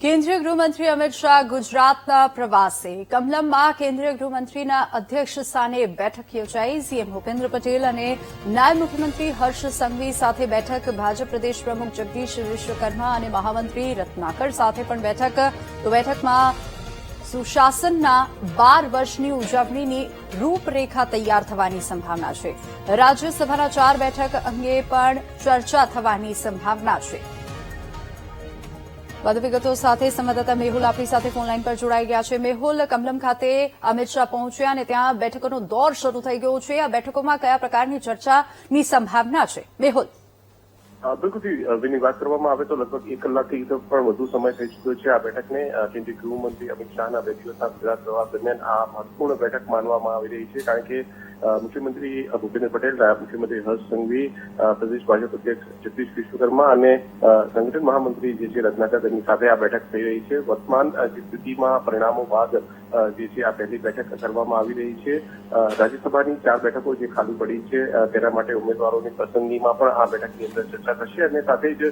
કેન્દ્રીય ગૃહમંત્રી અમિત શાહ ગુજરાતના પ્રવાસે કમલમમાં કેન્દ્રીય ગૃહમંત્રીના અધ્યક્ષ સ્થાને બેઠક યોજાઈ. સીએમ ભૂપેન્દ્ર પટેલ અને નાયબ મુખ્યમંત્રી હર્ષ સંઘવી સાથે બેઠક. ભાજપ પ્રદેશ પ્રમુખ જગદીશ વિશ્વકર્મા અને મહામંત્રી રત્નાકર સાથે પણ બેઠક. તો બેઠકમાં સુશાસનના 12 વર્ષની ઉજવણીની રૂપરેખા તૈયાર થવાની સંભાવના છે. રાજ્યસભાના 4 બેઠક અંગે પણ ચર્ચા થવાની સંભાવના છે. વધુ વિગતો સાથે સંવાદદાતા મેહુલ આપણી સાથે ફોનલાઈન પર જોડાઈ ગયા છે. મેહુલ, કમલમ ખાતે અમિત શાહ પહોંચ્યા અને ત્યાં બેઠકોનો દોર શરૂ થઈ ગયો છે. આ બેઠકોમાં કયા પ્રકારની ચર્ચાની સંભાવના છે? મેહુલ. બિલકુલથી વિની વાત કરવામાં આવે તો લગભગ 1 કલાકથી પણ વધુ સમય થઈ ચૂક્યો છે આ બેઠકને. કેન્દ્રીય ગૃહમંત્રી અમિત શાહના 2 દિવસના ગુજરાત પ્રવાસ દરમિયાન આ મહત્વપૂર્ણ બેઠક માનવામાં આવી રહી છે, કારણ કે મુખ્યમંત્રી ભૂપેન્દ્ર પટેલ, નાયબ મુખ્યમંત્રી હર્ષ સંઘવી, પ્રદેશ ભાજપ અધ્યક્ષ જગદીશ વિશ્વકર્મા અને સંગઠન મહામંત્રી જે છે રત્નાકર, તેમની સાથે આ બેઠક થઈ રહી છે. વર્તમાન જે સ્થિતિમાં પરિણામો બાદ જે છે આ પહેલી બેઠક કરવામાં આવી રહી છે. રાજ્યસભાની 4 બેઠકો જે ખાલી પડી છે તેના માટે ઉમેદવારોની પસંદગીમાં પણ આ બેઠકની અંદર ચર્ચા થશે અને સાથે જ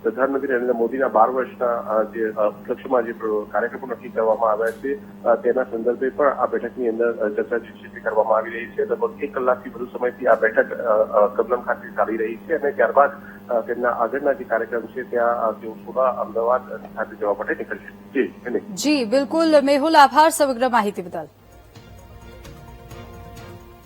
પ્રધાનમંત્રી નરેન્દ્ર મોદીના 12 વર્ષના જે ઉપલક્ષ્યમાં જે કાર્યક્રમો નક્કી કરવામાં આવ્યા છે તેના સંદર્ભે પણ આ બેઠકની અંદર ચર્ચા જે છે તે કરવામાં આવી રહી છે. લગભગ 1 કલાકથી વધુ સમયથી આ બેઠક કમલમ ખાતે ચાલી રહી છે અને ત્યારબાદ તેમના આગળના જે કાર્યક્રમ છે ત્યાં તેઓ સુરત, અમદાવાદ ખાતે જવા માટે નીકળશે. જી બિલકુલ મેહુલ, આભાર સમગ્ર માહિતી બદલ.